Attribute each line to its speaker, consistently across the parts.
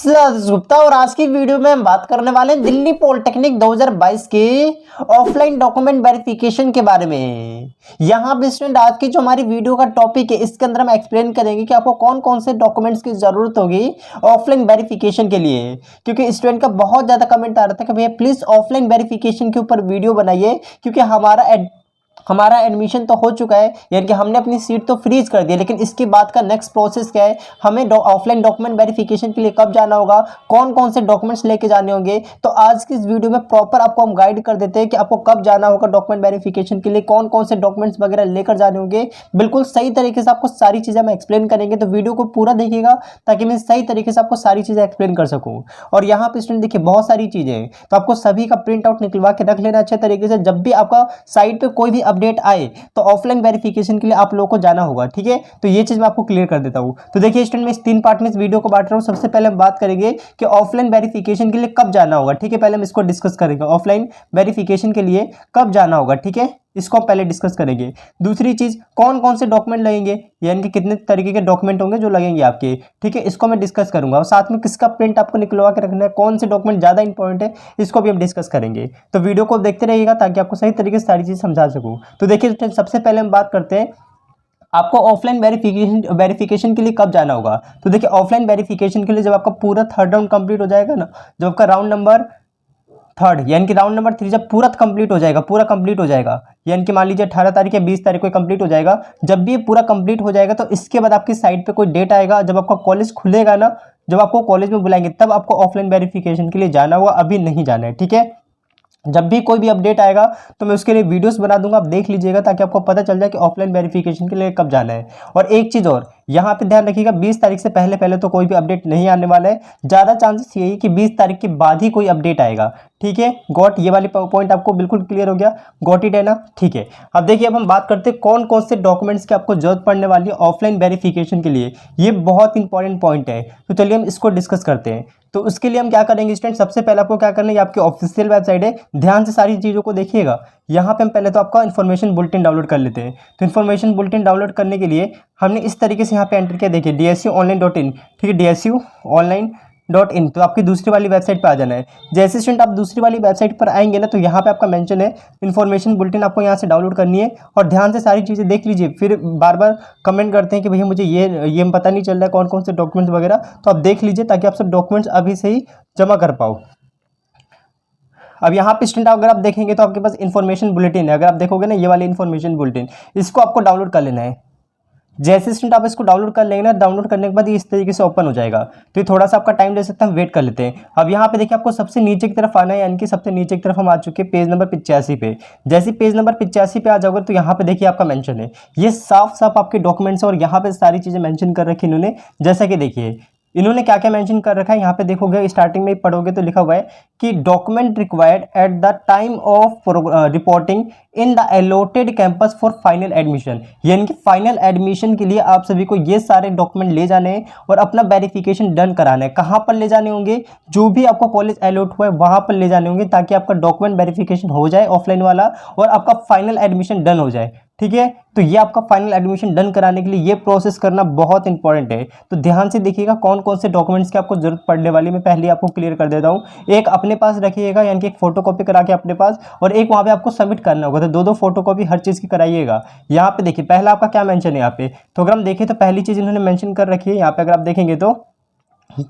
Speaker 1: गुप्ता और आज की वीडियो में हम बात करने वाले हैं दिल्ली पॉलिटेक्निक 2022 के ऑफलाइन डॉक्यूमेंट वेरिफिकेशन के बारे में। यहाँ पे स्टूडेंट आज की जो हमारी वीडियो का टॉपिक है इसके अंदर हम एक्सप्लेन करेंगे कि आपको कौन कौन से डॉक्यूमेंट्स की जरूरत होगी ऑफलाइन वेरिफिकेशन के लिए, क्योंकि स्टूडेंट का बहुत ज्यादा कमेंट आ रहा था कि भैया प्लीज ऑफलाइन वेरिफिकेशन के ऊपर वीडियो बनाइए, क्योंकि हमारा एडमिशन तो हो चुका है, यानी कि हमने अपनी सीट तो फ्रीज कर दी, लेकिन इसके बाद का नेक्स्ट प्रोसेस क्या है, हमें ऑफलाइन डॉक्यूमेंट वेरिफिकेशन के लिए कब जाना होगा, कौन कौन से डॉक्यूमेंट्स लेके जाने होंगे। तो आज की इस वीडियो में प्रॉपर आपको हम गाइड कर देते हैं कि आपको कब जाना होगा डॉक्यूमेंट वेरिफिकेशन के लिए, कौन कौन से डॉक्यूमेंट्स वगैरह लेकर जाने होंगे। बिल्कुल सही तरीके से आपको सारी चीज़ें हम एक्सप्लेन करेंगे, तो वीडियो को पूरा देखिएगा ताकि मैं सही तरीके से आपको सारी चीज़ें एक्सप्लेन कर सकूँ। और यहाँ पे स्टूडेंट देखिए बहुत सारी चीज़ें हैं, तो आपको सभी का प्रिंट आउट निकलवा के रख लेना अच्छे तरीके से। जब भी आपका साइट पे कोई भी अपडेट आए तो ऑफलाइन वेरिफिकेशन के लिए आप लोगों को जाना होगा, ठीक है। तो ये चीज मैं आपको क्लियर कर देता हूँ। तो देखिए स्टूडेंट, मैं इस 3 पार्ट में इस वीडियो को बांट रहा हूँ। सबसे पहले हम बात करेंगे कि ऑफलाइन वेरिफिकेशन के लिए कब जाना होगा, ठीक है। पहले हम इसको डिस्कस करेंगे, ऑफलाइन वेरिफिकेशन के लिए कब जाना होगा, ठीक है। इसको हम पहले डिस्कस करेंगे। दूसरी चीज, कौन कौन से डॉक्यूमेंट लगेंगे, यानी कि कितने तरीके के डॉक्यूमेंट होंगे जो लगेंगे आपके, ठीक है। इसको मैं डिस्कस करूंगा। और साथ में किसका प्रिंट आपको निकलवा के रखना है, कौन से डॉक्यूमेंट ज्यादा इंपॉर्टेंट है, इसको भी हम डिस्कस करेंगे। तो वीडियो को देखते रहिएगा ताकि आपको सही तरीके से सारी चीज समझा सकूं। तो देखिए सबसे पहले हम बात करते हैं आपको ऑफलाइन वेरिफिकेशन के लिए कब जाना होगा। तो देखिए ऑफलाइन वेरिफिकेशन के लिए जब आपका पूरा थर्ड राउंड कंप्लीट हो जाएगा ना, जब आपका राउंड नंबर थर्ड यानी कि राउंड नंबर 3 जब पूरा कंप्लीट हो जाएगा, पूरा कंप्लीट हो जाएगा, यानी कि मान लीजिए 18 तारीख या 20 तारीख को कंप्लीट हो जाएगा। जब भी ये पूरा कंप्लीट हो जाएगा तो इसके बाद आपकी साइट पे कोई डेट आएगा, जब आपका कॉलेज खुलेगा ना, जब आपको कॉलेज में बुलाएंगे तब आपको ऑफलाइन वेरिफिकेशन के लिए जाना होगा, अभी नहीं जाना है, ठीक है। जब भी कोई भी अपडेट आएगा तो मैं उसके लिए वीडियोस बना दूंगा, आप देख लीजिएगा ताकि आपको पता चल जाए कि ऑफलाइन वेरिफिकेशन के लिए कब जाना है। और एक चीज़ और यहाँ पे ध्यान रखिएगा, 20 तारीख से पहले पहले तो कोई भी अपडेट नहीं आने वाला है। ज़्यादा चांसेस यही कि 20 तारीख के बाद ही कोई अपडेट आएगा, ठीक है। गॉट, ये वाली पॉइंट आपको बिल्कुल क्लियर हो गया, गॉट इट है ना, ठीक है। अब देखिए अब हम बात करते हैं कौन कौन से डॉक्यूमेंट्स की आपको जरूरत पड़ने वाली है ऑफलाइन वेरिफिकेशन के लिए। ये बहुत इंपॉर्टेंट पॉइंट है, तो चलिए हम इसको डिस्कस करते हैं। तो उसके लिए हम क्या करेंगे स्टूडेंट, सबसे पहले आपको क्या करना है, ये आपकी ऑफिशियल वेबसाइट है, ध्यान से सारी चीज़ों को देखिएगा। यहाँ पे हम पहले तो आपका इन्फॉर्मेशन बुलेटिन डाउनलोड कर लेते हैं। तो इन्फॉर्मेशन बुलेटिन डाउनलोड करने के लिए हमने इस तरीके से यहाँ पे एंटर किया, देखिए dsuonline.in, ठीक है, dsuonline.in। तो आपकी दूसरी वाली वेबसाइट पर आ जाना है। जैसे स्टूडेंट आप दूसरी वाली वेबसाइट पर आएंगे ना, तो यहाँ पे आपका मेंशन है इन्फॉर्मेशन बुलेटिन, आपको यहाँ से डाउनलोड करनी है और ध्यान से सारी चीज़ें देख लीजिए। फिर बार बार कमेंट करते हैं कि भैया मुझे ये पता नहीं चल रहा है कौन कौन से डॉक्यूमेंट्स वगैरह, तो आप देख लीजिए ताकि आप सब डॉक्यूमेंट्स अभी से ही जमा कर पाओ। अब यहाँ पे स्टूडेंट अगर आप देखेंगे तो आपके पास इन्फॉर्मेशन बुलेटिन है, अगर आप देखोगे ना ये वाली इन्फॉर्मेशन बुलेटिन, इसको आपको डाउनलोड कर लेना है। जैसे स्टूडेंट आप इसको डाउनलोड कर लेंगे ना, डाउनलोड करने के बाद ये इस तरीके से ओपन हो जाएगा। तो ये थोड़ा सा आपका टाइम ले सकता है, हम वेट कर लेते हैं। अब यहाँ पे देखिए आपको सबसे नीचे की तरफ आना है, यानी कि सबसे नीचे की तरफ हम आ चुके हैं पेज नंबर 85 पे। जैसे पेज नंबर 85 पे आ जाओगे तो यहाँ पे देखिए आपका मेंशन है, ये साफ साफ आपके डॉक्यूमेंट्स और यहाँ पे सारी चीज़ें मेंशन कर रखी इन्होंने। जैसा कि देखिए इन्होंने क्या क्या मेंशन कर रखा है, यहाँ पे देखोगे स्टार्टिंग में पढ़ोगे तो लिखा हुआ है कि document required at the time of reporting in the allotted campus for final admission, यानी कि फाइनल एडमिशन के लिए आप सभी को ये सारे डॉक्यूमेंट ले जाने हैं और अपना वेरिफिकेशन डन कराना है। कहाँ पर ले जाने होंगे, जो भी आपको कॉलेज अलॉट हुआ है वहाँ पर ले जाने होंगे, ताकि आपका डॉक्यूमेंट वेरिफिकेशन हो जाए ऑफलाइन वाला और आपका फाइनल एडमिशन डन हो जाए, ठीक है। तो ये आपका फाइनल एडमिशन डन कराने के लिए ये प्रोसेस करना बहुत इंपॉर्टेंट है। तो ध्यान से देखिएगा कौन कौन से डॉक्यूमेंट्स की आपको जरूरत पड़ने वाली है, मैं पहले आपको क्लियर कर देता हूँ। एक अपने पास रखिएगा, यानी कि एक फोटोकॉपी करा के अपने पास, और एक वहाँ पे आपको सबमिट करना होगा। तो दो फोटोकॉपी हर चीज़ की कराइएगा। यहाँ पे देखिए पहला आपका क्या मेंशन है यहाँ पे, तो अगर हम देखें तो पहली चीज़ इन्होंने मेंशन कर रखी है यहाँ पे, अगर आप देखेंगे तो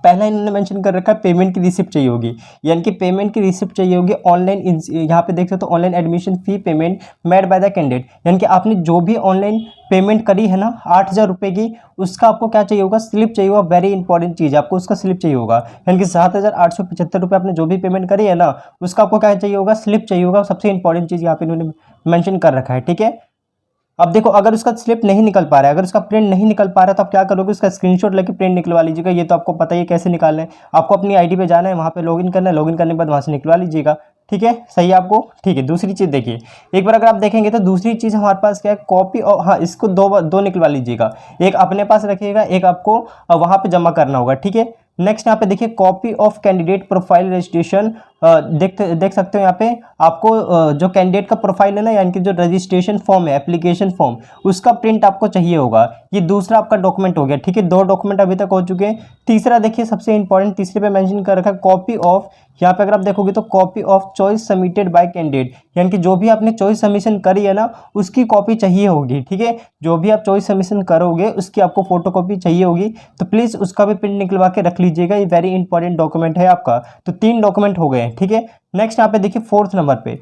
Speaker 1: पहला इन्होंने मेंशन कर रखा है पेमेंट की रिसिप्ट चाहिए होगी, यानी कि पेमेंट की रिसिप्ट चाहिए होगी ऑनलाइन। यहाँ पे देख सकते हो online admission fee payment made by the candidate, यानी कि आपने जो भी ऑनलाइन पेमेंट करी है ना 8,000 रुपये की, उसका आपको क्या चाहिए होगा, स्लिप चाहिए होगा। वेरी इंपॉर्टेंट चीज़ है, आपको उसका स्लिप चाहिए होगा, यानी कि 7,875 रुपये आपने जो भी पेमेंट करी है ना, उसका आपको क्या चाहिए होगा, स्लिप चाहिए होगा। सबसे इंपॉर्टेंट चीज़ यहाँ पे इन्होंने मैंशन कर रखा है, ठीक है। अब देखो अगर उसका स्लिप नहीं निकल पा रहा है, अगर उसका प्रिंट नहीं निकल पा रहा है, तो आप क्या करोगे, उसका स्क्रीनशॉट लेके प्रिंट निकलवा लीजिएगा। ये तो आपको पता ही है कैसे निकालना है। आपको अपनी आईडी पे जाना है, वहाँ पे लॉगिन करना है, लॉगिन करने के बाद वहाँ से निकलवा लीजिएगा, ठीक है। सही है आपको, ठीक है। दूसरी चीज़ देखिए, एक बार अगर आप देखेंगे तो दूसरी चीज़ हमारे पास क्या है, कॉपी, और हाँ इसको दो निकलवा लीजिएगा, एक अपने पास रखिएगा, एक आपको वहाँ पर जमा करना होगा, ठीक है। नेक्स्ट यहाँ पे देखिए copy of candidate profile registration देख सकते हो यहाँ पे आपको जो कैंडिडेट का प्रोफाइल है ना, यानी कि जो रजिस्ट्रेशन फॉर्म है, एप्लीकेशन फॉर्म, उसका प्रिंट आपको चाहिए होगा। ये दूसरा आपका डॉक्यूमेंट हो गया, ठीक है। 2 डॉक्यूमेंट अभी तक हो चुके हैं। तीसरा देखिए सबसे इंपॉर्टेंट, तीसरे पे मेंशन कर रखा है कॉपी ऑफ, यहाँ पे अगर आप देखोगे तो copy of choice submitted by candidate, यानी कि जो भी आपने चॉइस सबमिशन करी है ना, उसकी कॉपी चाहिए होगी, ठीक है। जो भी आप चॉइस सबमिशन करोगे उसकी आपको फोटोकॉपी चाहिए होगी, तो प्लीज़ उसका भी प्रिंट निकलवा के रख लीजिएगा। ये वेरी इंपॉर्टेंट डॉक्यूमेंट है आपका। तो 3 डॉक्यूमेंट हो गए, ठीक है। नेक्स्ट यहाँ पे देखिए 4th नंबर पे,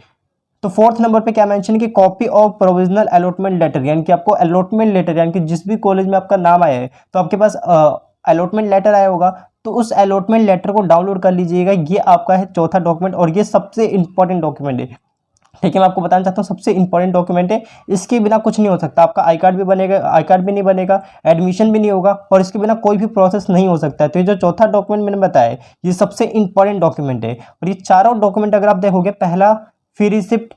Speaker 1: तो 4th नंबर पे क्या मेंशन है कि copy of provisional allotment letter, यानी कि आपको अलॉटमेंट लेटर, यानी कि जिस भी कॉलेज में आपका नाम आया है तो आपके पास अलॉटमेंट लेटर आया होगा, तो उस अलॉटमेंट लेटर को डाउनलोड कर लीजिएगा। ये आपका है चौथा डॉक्यूमेंट, और ये सबसे इंपॉर्टेंट डॉक्यूमेंट है, ठीक है। मैं आपको बताना चाहता हूँ सबसे इंपॉर्टेंट डॉक्यूमेंट है, इसके बिना कुछ नहीं हो सकता। आपका आई कार्ड भी बनेगा, आई कार्ड भी नहीं बनेगा, एडमिशन भी नहीं होगा, और इसके बिना कोई भी प्रोसेस नहीं हो सकता है। तो ये जो चौथा डॉक्यूमेंट मैंने बताया, ये सबसे इंपॉर्टेंट डॉक्यूमेंट है। और ये चारों डॉक्यूमेंट अगर आप देखोगे, पहला फी रिसिप्ट,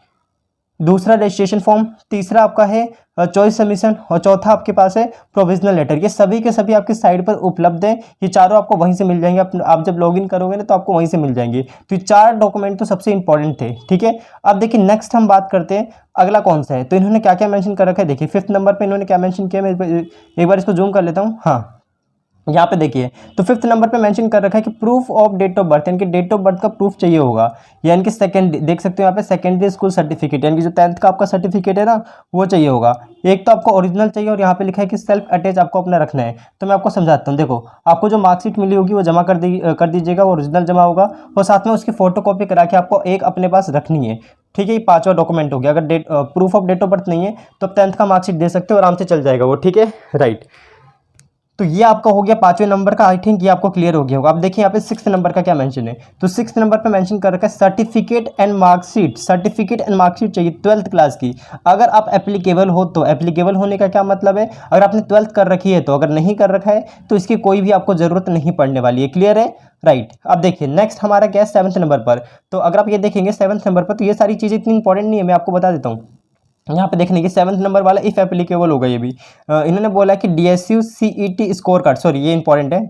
Speaker 1: दूसरा रजिस्ट्रेशन फॉर्म, तीसरा आपका है चॉइस सबमिशन, और चौथा आपके पास है प्रोविजनल लेटर, ये सभी के सभी आपकी साइट पर उपलब्ध है। ये चारों आपको वहीं से मिल जाएंगे। आप जब लॉगिन करोगे ना तो आपको वहीं से मिल जाएंगे। तो ये 4 डॉक्यूमेंट तो सबसे इंपॉर्टेंट थे, ठीक है। अब देखिए नेक्स्ट हम बात करते हैं अगला कौन सा है। तो इन्होंने क्या क्या मेंशन कर रखा है, देखिए 5th नंबर पर इन्होंने क्या मेंशन किया, मैं एक बार इसको जूम कर लेता हूँ। हाँ, यहाँ पे देखिए, तो 5th नंबर पे मेंशन कर रखा है कि proof of date of birth, यानी कि डेट ऑफ बर्थ का प्रूफ चाहिए होगा। यानी कि सेकंड, देख सकते हो यहाँ पे सेकेंडरी स्कूल सर्टिफिकेट, यानी कि जो 10th का आपका सर्टिफिकेट है ना, वो चाहिए होगा। एक तो आपको ओरिजिनल चाहिए, और यहाँ पे लिखा है कि सेल्फ अटैच आपको अपना रखना है। तो मैं आपको समझाता हूँ। देखो, आपको जो मार्कशीट मिली होगी वो जमा कर दीजिएगा, वो ओरिजिनल जमा होगा, और साथ में उसकी फोटो कॉपी करा के आपको एक अपने पास रखनी है, ठीक है। ये 5वां डॉक्यूमेंट हो गया। अगर proof of date of birth नहीं है तो आप 10th का मार्कशीट दे सकते हो, आराम से चल जाएगा वो, ठीक है, राइट। तो ये आपका हो गया 5वें नंबर का। आई थिंक ये आपको क्लियर हो गया होगा। अब देखिए यहाँ पे 6th नंबर का क्या मेंशन है। तो 6th नंबर पे मेंशन कर रखा है certificate and marksheet. Certificate and marksheet चाहिए 12th क्लास की, अगर आप एप्लीकेबल हो तो। एप्लीकेबल होने का क्या मतलब है, अगर आपने 12th कर रखी है तो। अगर नहीं कर रखा है तो इसकी कोई भी आपको जरूरत नहीं पड़ने वाली है, क्लियर है, राइट। अब देखिए नेक्स्ट हमारा क्या है 7th नंबर पर। तो अगर आप ये देखेंगे 7th नंबर पर, तो ये सारी चीज़ें इतनी इंपॉर्टेंट नहीं है, मैं आपको बता देता हूँ। यहाँ पे देखने की 7th नंबर वाला इफ एप्लीकेबल होगा। ये भी इन्होंने बोला कि DSU CET score card, sorry ये इंपॉर्टेंट है,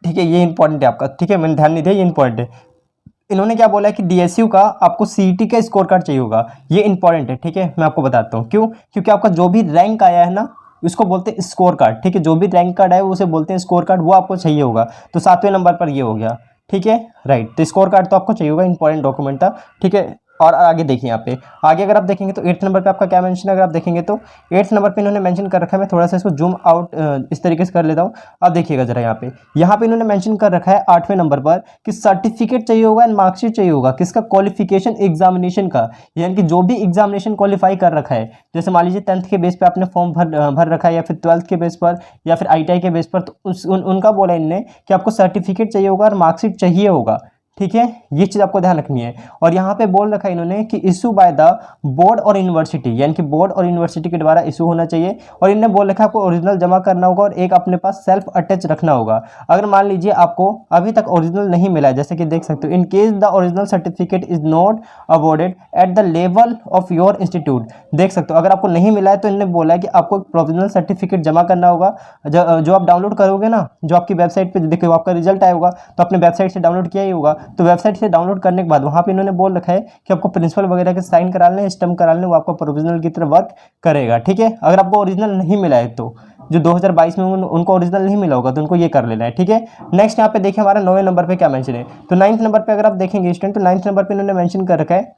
Speaker 1: ठीक है, ये इंपॉर्टेंट है आपका, ठीक है, मैंने ध्यान नहीं दिया, ये इंपॉर्टेंट है। इन्होंने क्या बोला है कि DSU का आपको CET का स्कोर कार्ड चाहिए होगा, ये इंपॉर्टेंट है, ठीक है। मैं आपको बताता हूँ क्यों, क्योंकि आपका जो भी रैंक आया है ना, उसको बोलते हैं स्कोर कार्ड, ठीक है। जो भी रैंक कार्ड है उसे बोलते हैं स्कोर कार्ड, वो आपको चाहिए होगा। तो 7वें नंबर पर ये हो गया, ठीक है, राइट। तो स्कोर कार्ड तो आपको चाहिए होगा, इंपॉर्टेंट डॉक्यूमेंट था, ठीक है। और आगे देखिए, यहाँ पे आगे अगर आप देखेंगे तो 8th नंबर पे आपका क्या मेंशन है, अगर आप देखेंगे तो 8th नंबर पे इन्होंने मेंशन कर रखा है। मैं थोड़ा सा इसको जूम आउट इस तरीके से कर लेता हूँ। अब देखिएगा जरा, यहाँ पे इन्होंने मेंशन कर रखा है 8वें नंबर पर कि सर्टिफिकेट चाहिए होगा एंड मार्कशीट चाहिए होगा, किसका, क्वालिफिकेशन एग्जामिनेशन का, यानी कि जो भी एग्जामिनेशन क्वालिफाई कर रखा है। जैसे मान लीजिए 10th के बेस पे आपने फॉर्म भर रखा है, या फिर 12th के बेस पर, या फिर ITI के बेस पर, तो उनका बोला इनने कि आपको सर्टिफिकेट चाहिए होगा और मार्कशीट चाहिए होगा, ठीक है। ये चीज़ आपको ध्यान रखनी है। और यहाँ पे बोल रखा है इन्होंने कि इशू बाय द बोर्ड और यूनिवर्सिटी, यानी कि बोर्ड और यूनिवर्सिटी के द्वारा इशू होना चाहिए। और इन्होंने बोल रखा है आपको ओरिजिनल जमा करना होगा, और एक अपने पास सेल्फ अटैच रखना होगा। अगर मान लीजिए आपको अभी तक ओरिजिनल नहीं मिला है, जैसे कि देख सकते हो, in case the original certificate is not awarded at the level of your institute, देख सकते हो, अगर आपको नहीं मिला है तो इन्होंने बोला है कि आपको प्रोविजनल सर्टिफिकेट जमा करना होगा। जो आप डाउनलोड करोगे ना, जो आपकी वेबसाइट पर देखो आपका रिजल्ट आया होगा, तो अपने वेबसाइट से डाउनलोड किया ही होगा। तो वेबसाइट से डाउनलोड करने के बाद वहाँ पे इन्होंने बोल रखा है कि आपको प्रिंसिपल वगैरह के साइन करा लें, स्टम्प करा लें, वो आपको प्रोविजनल की तरह वर्क करेगा, ठीक है। अगर आपको ओरिजिनल नहीं मिला है तो, जो 2022 में उनको ओरिजिनल नहीं मिला होगा, तो उनको ये कर लेना है, ठीक है। नेक्स्ट यहाँ पे देखिए हमारा 9वें नंबर पे क्या मेंशन है। तो 9th नंबर पे अगर आप देखेंगे स्टूडेंट, तो 9th नंबर पे इन्होंने मेंशन कर रखा है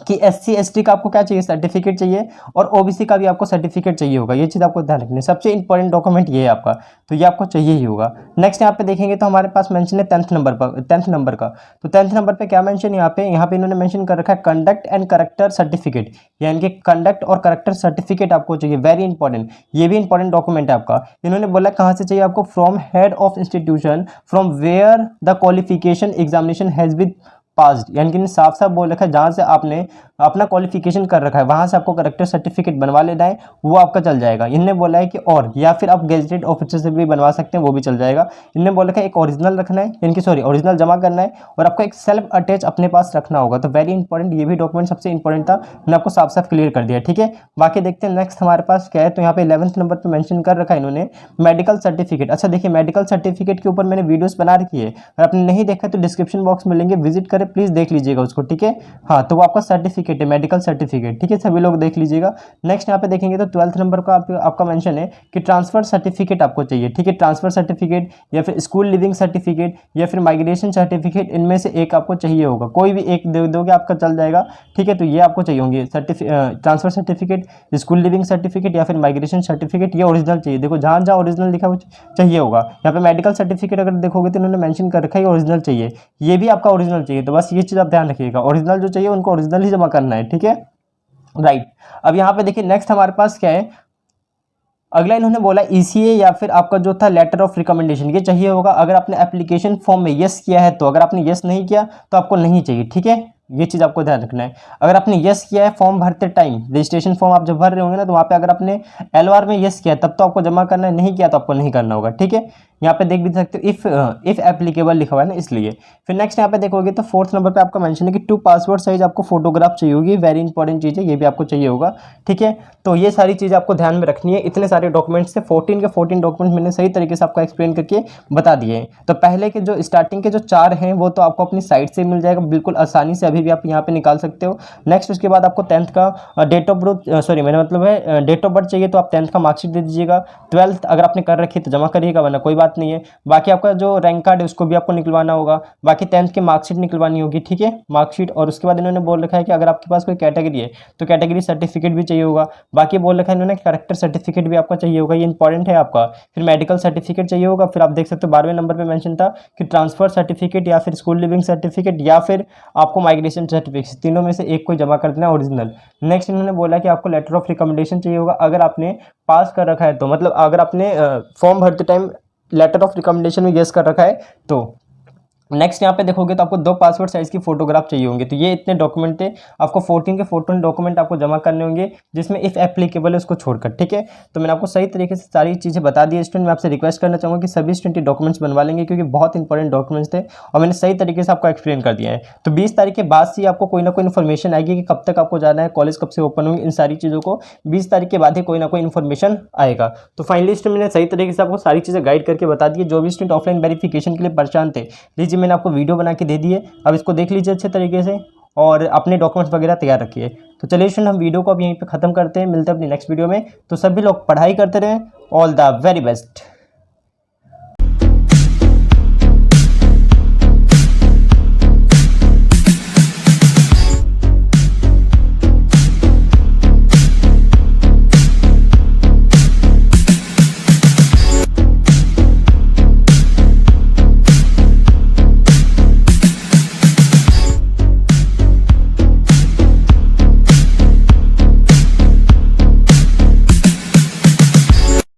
Speaker 1: कि SC ST का आपको क्या चाहिए, सर्टिफिकेट चाहिए, और OBC का भी आपको सर्टिफिकेट चाहिए होगा। ये चीज़ आपको ध्यान रखनी है, सबसे इंपॉर्टेंट डॉक्यूमेंट ये है आपका, तो ये आपको चाहिए ही होगा। नेक्स्ट यहाँ पे देखेंगे तो हमारे पास मेंशन है 10th नंबर पर, 10th नंबर का। तो 10th नंबर पे क्या मेंशन है, यहाँ पे इन्होंने मेंशन कर रखा है कंडक्ट एंड करेक्टर सर्टिफिकेट, यानी कि कंडक्ट और करेक्टर सर्टिफिकेट आपको चाहिए, वेरी इंपॉर्टेंट, ये भी इंपॉर्टेंट डॉक्यूमेंट है आपका। इन्होंने बोला कहाँ से चाहिए आपको, from head of institution from where the qualification examination has been passed, यानी कि साफ साफ बोल रखा है जहाँ से आपने अपना क्वालिफिकेशन कर रखा है वहाँ से आपको करेक्टर सर्टिफिकेट बनवा लेना है, वो आपका चल जाएगा। इनने बोला है कि और या फिर आप गेजेटेड ऑफिसर से भी बनवा सकते हैं, वो भी चल जाएगा। इनने बोला है एक ओरिजिनल रखना है, यानी कि सॉरी ओरिजिनल जमा करना है, और आपको एक सेल्फ अटैच अपने पास रखना होगा। तो वेरी इंपॉर्टेंट, ये भी डॉक्यूमेंट सबसे इंपॉर्टेंट था, मैंने आपको साफ साफ क्लियर कर दिया, ठीक है। बाकी देखते हैं नेक्स्ट हमारे पास क्या है। तो यहाँ पे 11th नंबर पर मेंशन कर रखा है इन्होंने मेडिकल सर्टिफिकेट। अच्छा देखिए, मेडिकल सर्टिफिकेट के ऊपर मैंने वीडियोस बना रखी है, अगर आपने नहीं देखा तो डिस्क्रिप्शन बॉक्स में लेंगे, विजिट करें, है, प्लीज़ देख लीजिएगा उसको, ठीक है। हाँ, तो वो आपका सर्टिफिकेट है, मेडिकल सर्टिफिकेट, ठीक है, सभी लोग देख लीजिएगा। नेक्स्ट यहाँ पे देखेंगे तो 12th नंबर का आपका मेंशन है कि ट्रांसफ़र सर्टिफिकेट आपको चाहिए, ठीक है। ट्रांसफ़र सर्टिफिकेट या फिर स्कूल लिविंग सर्टिफिकेट या फिर माइग्रेशन सर्टिफिकेट, इनमें से एक आपको चाहिए होगा, कोई भी एक दे दोगे आपका चल जाएगा, ठीक है। तो ये आपको चाहिए होंगे, transfer certificate, school leaving certificate या फिर माइग्रेशन सर्टिफिकेट, ये ओरिजिनल चाहिए। देखो जहाँ जहाँ ओरिजिनल लिखा हुआ चाहिए होगा, यहाँ पे मेडिकल सर्टिफिकेट अगर देखोगे तो इन्होंने मेंशन कर रखा है ओरिजिनल चाहिए, ये भी आपका ओरिजिनल चाहिए। तो बस ये चीज़ आप ध्यान रखिएगा, ओरिजिनल जो चाहिए उनको ओरिजिनल ही जमा करना है, ठीक है, राइट। अब यहाँ पे देखिए नेक्स्ट हमारे पास क्या है, अगला इन्होंने बोला ईसीए या फिर आपका जो था लेटर ऑफ रिकमेंडेशन, ये चाहिए होगा अगर आपने एप्लीकेशन फॉर्म में यस किया है तो, अगर आपने यस नहीं किया तो आपको नहीं चाहिए, ठीक है। ये चीज़ आपको ध्यान रखना है। अगर आपने यस किया है फॉर्म भरते टाइम, रजिस्ट्रेशन फॉर्म आप जब भर रहे होंगे ना, तो वहाँ पे अगर आपने एलआर में यस किया है तब तो आपको जमा करना है, नहीं किया तो आपको नहीं करना होगा, ठीक है। यहाँ पे देख भी सकते हो इफ एप्लीकेबल लिखा हुआ है ना, इसलिए। फिर नेक्स्ट यहाँ पे देखोगे तो 4th नंबर पे आपका मेंशन है कि 2 पासपोर्ट साइज आपको फोटोग्राफ चाहिए होगी, वेरी इंपॉर्टेंट चीज़ है, ये भी आपको चाहिए होगा, ठीक है। तो ये सारी चीज़ आपको ध्यान में रखनी है। इतने सारे डॉक्यूमेंट्स थे, 14 के 14 डॉक्यूमेंट मैंने सही तरीके से आपको एक्सप्लेन करके बता दिए हैं। तो पहले के जो स्टार्टिंग के जो 4 हैं वो तो आपको अपनी साइट से मिल जाएगा बिल्कुल आसानी से, अभी भी आप यहाँ पे निकाल सकते हो। नेक्स्ट उसके बाद आपको 10th का डेट ऑफ बर्थ, सॉरी मेरा मतलब है डेट ऑफ बर्थ चाहिए, तो आप 10th का मार्कशीट दे दीजिएगा। 12th अगर आपने कर रखी है तो जमा करिएगा, वरना कोई बात नहीं है। बाकी आपका जो रैंक कार्ड है उसको भी आपको निकलवाना होगा, बाकी 10th की मार्कशीट निकलवानी होगी, ठीक है, मार्कशीट। और उसके बाद इन्होंने बोल रखा है कि अगर आपके पास कोई कैटेगरी है तो कैटेगरी सर्टिफिकेट भी चाहिए होगा। बाकी बोल रखा है इन्होंने कैरेक्टर सर्टिफिकेट भी आपका चाहिए होगा, ये इंपॉर्टेंट है आपका। फिर मेडिकल सर्टिफिकेट चाहिए होगा। फिर आप देख सकते हो 12वें नंबर पर मेंशन था कि ट्रांसफर सर्टिफिकेट या फिर स्कूल लिविंग सर्टिफिकेट या फिर आपको माइग्रेशन सर्टिफिकेट, तीनों में से एक कोई जमा कर देना ओरिजिनल। नेक्स्ट इन्होंने बोला कि आपको लेटर ऑफ रिकमेंडेशन चाहिए होगा, अगर आपने पास कर रखा है तो, मतलब अगर आपने फॉर्म भरते टाइम लेटर ऑफ रिकमेंडेशन में यस कर रखा है तो। नेक्स्ट यहाँ पे देखोगे तो आपको 2 पासपोर्ट साइज़ की फोटोग्राफ चाहिए होंगे। तो ये इतने डॉक्यूमेंट थे, आपको 14 के 14 डॉक्यूमेंट आपको जमा करने होंगे, जिसमें इफ़ एप्लीकेबल है उसको छोड़कर, ठीक है। तो मैंने आपको सही तरीके से सारी चीज़ें बता दी। स्टूडेंट मैं आपसे रिक्वेस्ट करना चाहूँगा कि सभी स्टूडेंट डॉक्यूमेंट्स बनवा लेंगे, क्योंकि बहुत इंपॉर्टेंट डॉक्यूमेंट्स थे और मैंने सही तरीके से आपको एक्सप्लेन कर दिया है। तो 20 तारीख के बाद से आपको कोई ना कोई इन्फॉर्मेशन आएगी कि कब तक आपको जाना है, कॉलेज कब से ओपन होंगे, इन सारी चीज़ों को 20 तारीख के बाद ही कोई ना कोई इन्फॉर्मेशन आएगा। तो फाइनली स्टूडेंट मैंने सही तरीके से आपको सारी चीज़ें गाइड करके बता दी। जो भी स्टूडेंट ऑफलाइन वेरिफिकेशन के लिए परेशान थे, लीजिए मैंने आपको वीडियो बना के दे दिए, अब इसको देख लीजिए अच्छे तरीके से और अपने डॉक्यूमेंट्स वगैरह तैयार रखिए। तो चलिए स्टूडेंट हम वीडियो को अब यहीं पे ख़त्म करते हैं, मिलते हैं अपनी नेक्स्ट वीडियो में। तो सभी लोग पढ़ाई करते रहें, ऑल द वेरी बेस्ट।